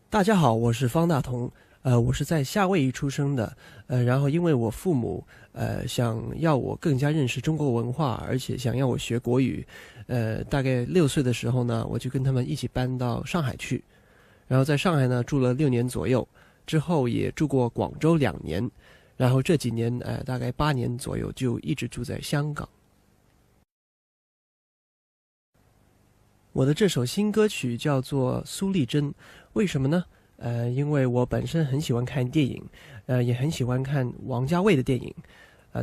大家好，我是方大同。我是在夏威夷出生的。然后因为我父母想要我更加认识中国文化，而且想要我学国语。大概6岁的时候呢，我就跟他们一起搬到上海去。然后在上海呢住了6年左右，之后也住过广州2年，然后这几年大概8年左右就一直住在香港。我的这首新歌曲叫做《苏丽珍》，为什么呢？因为我本身很喜欢看电影，也很喜欢看王家卫的电影。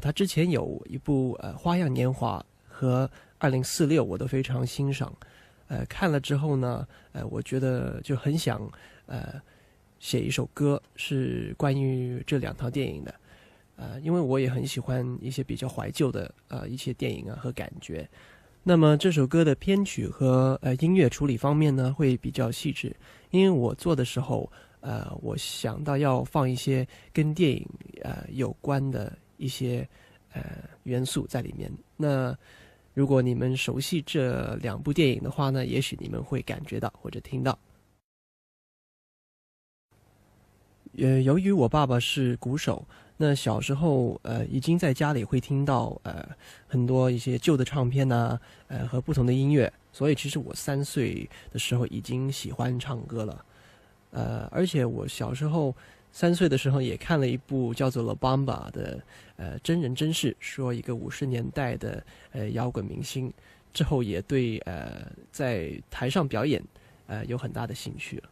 他之前有一部花样年华》和《2046》，我都非常欣赏。看了之后呢，我觉得就很想写一首歌，是关于这2套电影的。因为我也很喜欢一些比较怀旧的一些电影和感觉。那么这首歌的编曲和音乐处理方面呢，会比较细致，因为我做的时候，我想到要放一些跟电影有关的一些元素在里面。那如果你们熟悉这2部电影的话呢，也许你们会感觉到或者听到。由于我爸爸是鼓手，那小时候已经在家里会听到很多一些旧的唱片和不同的音乐，所以其实我3岁的时候已经喜欢唱歌了。而且我小时候3岁的时候也看了一部叫做《La Bamba》的真人真事，说一个50年代的摇滚明星，之后也对在台上表演有很大的兴趣了。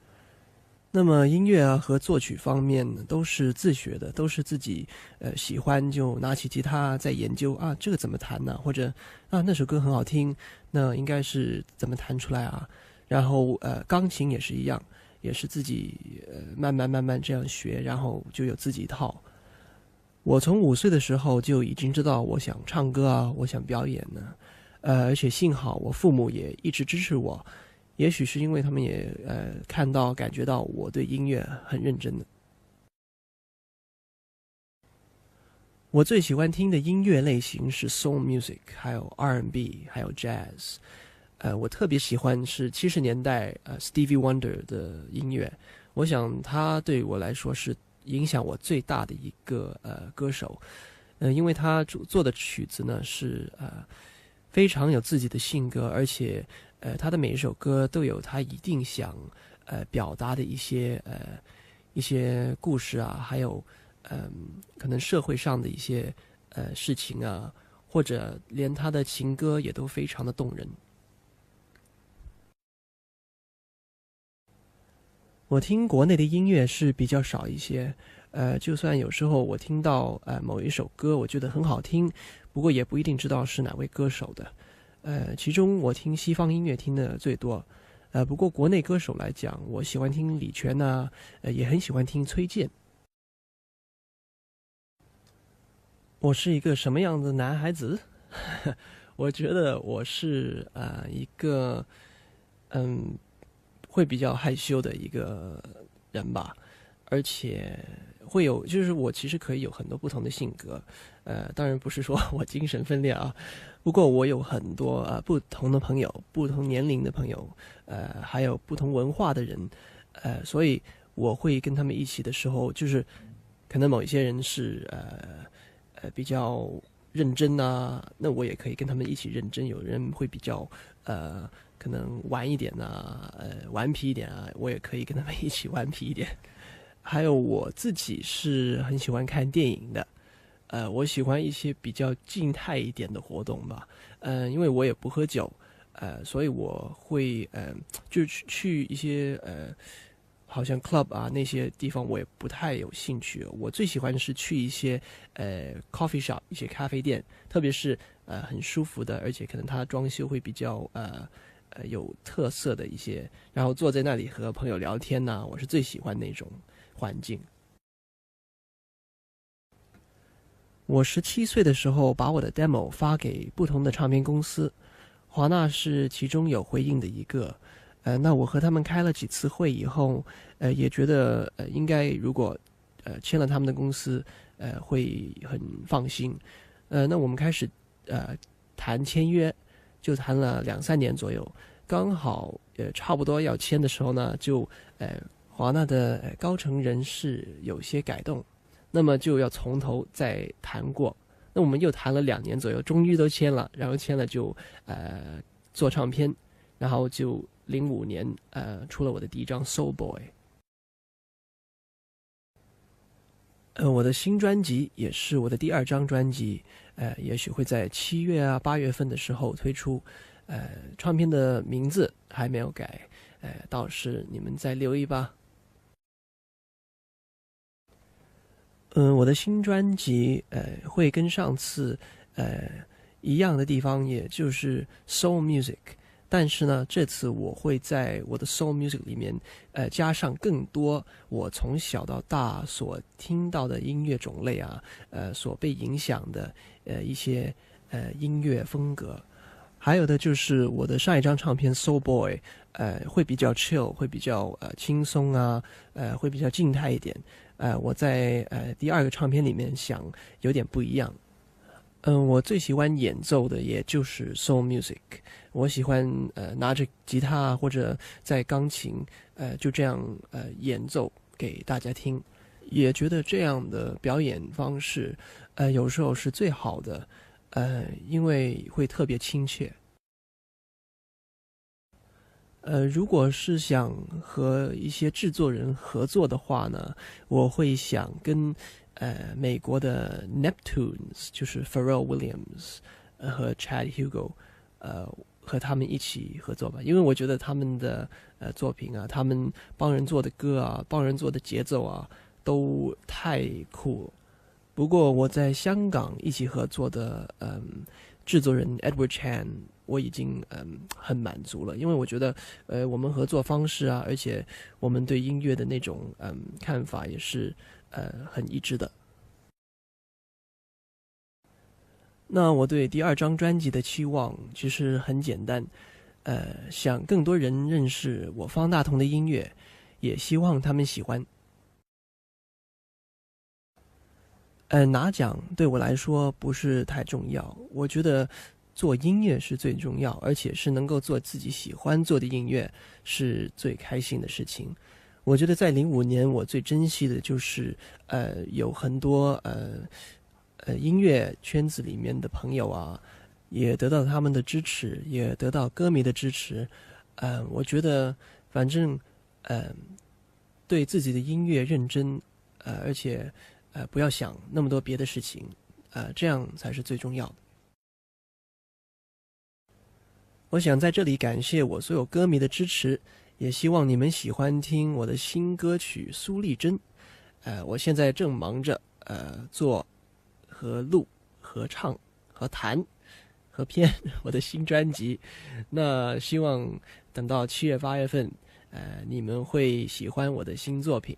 那么音乐和作曲方面都是自学的，都是自己喜欢就拿起吉他在研究这个怎么弹呢？或者那首歌很好听，那应该是怎么弹出来啊？然后钢琴也是一样，也是自己慢慢这样学，然后就有自己一套。我从5岁的时候就已经知道我想唱歌我想表演呢。而且幸好我父母也一直支持我。也许是因为他们也看到感觉到我对音乐很认真的。我最喜欢听的音乐类型是 soul music， 还有 R&B， 还有 jazz。我特别喜欢是70年代Stevie Wonder 的音乐。我想他对我来说是影响我最大的一个歌手。因为他做的曲子呢是非常有自己的性格，而且他的每一首歌都有他一定想表达的一些故事还有可能社会上的一些事情或者连他的情歌也都非常的动人。我听国内的音乐是比较少一些，就算有时候我听到某一首歌我觉得很好听，不过也不一定知道是哪位歌手的。其中我听西方音乐听的最多。不过国内歌手来讲，我喜欢听李泉也很喜欢听崔健。我是一个什么样的男孩子？我觉得我是一个会比较害羞的一个人吧，而且会有，就是我其实可以有很多不同的性格。当然不是说我精神分裂不过我有很多不同的朋友，不同年龄的朋友，还有不同文化的人，所以我会跟他们一起的时候，就是可能某一些人是比较认真那我也可以跟他们一起认真。有人会比较可能玩一点顽皮一点我也可以跟他们一起顽皮一点。还有我自己是很喜欢看电影的。我喜欢一些比较静态一点的活动吧。因为我也不喝酒，所以我会就去一些好像 club 那些地方我也不太有兴趣。我最喜欢是去一些coffee shop， 一些咖啡店，特别是很舒服的，而且可能它装修会比较有特色的一些，然后坐在那里和朋友聊天我是最喜欢那种环境。我17岁的时候把我的 demo 发给不同的唱片公司，华纳是其中有回应的一个。那我和他们开了几次会以后，也觉得应该如果签了他们的公司，会很放心。那我们开始谈签约，就谈了2-3年左右，刚好差不多要签的时候呢，就华纳的高层人事有些改动，那么就要从头再谈过。那我们又谈了2年左右，终于都签了，然后签了就做唱片，然后就05年出了我的第一张 Soul Boy。我的新专辑也是我的第2张专辑，也许会在7月啊8月份的时候推出。唱片的名字还没有改，倒是你们再留意吧。我的新专辑会跟上次一样的地方，也就是 Soul Music， 但是呢，这次我会在我的 Soul Music 里面加上更多我从小到大所听到的音乐种类啊，所被影响的一些音乐风格。还有的就是我的上一张唱片 Soul Boy， 会比较 chill， 会比较轻松啊，会比较静态一点。我在第2个唱片里面想有点不一样。我最喜欢演奏的也就是 Soul Music， 我喜欢拿着吉他或者在钢琴就这样演奏给大家听，也觉得这样的表演方式有时候是最好的。因为会特别亲切。如果是想和一些制作人合作的话呢，我会想跟美国的 Neptunes， 就是 Pharrell Williams 和 Chad Hugo， 和他们一起合作吧，因为我觉得他们的作品啊，他们帮人做的歌啊，帮人做的节奏啊，都太酷了。不过我在香港一起合作的制作人 Edward Chan， 我已经很满足了，因为我觉得我们合作方式啊，而且我们对音乐的那种看法也是很一致的。那我对第2张专辑的期望其实很简单，想更多人认识我方大同的音乐，也希望他们喜欢。拿奖对我来说不是太重要，我觉得做音乐是最重要，而且是能够做自己喜欢做的音乐是最开心的事情。我觉得在05年我最珍惜的就是有很多音乐圈子里面的朋友啊，也得到他们的支持，也得到歌迷的支持。我觉得反正对自己的音乐认真，而且不要想那么多别的事情，这样才是最重要的。我想在这里感谢我所有歌迷的支持，也希望你们喜欢听我的新歌曲《苏丽珍》。我现在正忙着做和录、和唱、和弹、和编我的新专辑。那希望等到7月8月份，你们会喜欢我的新作品。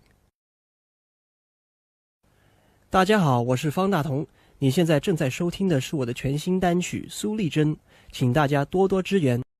大家好，我是方大同，你现在正在收听的是我的全新单曲《苏丽珍》，请大家多多支援。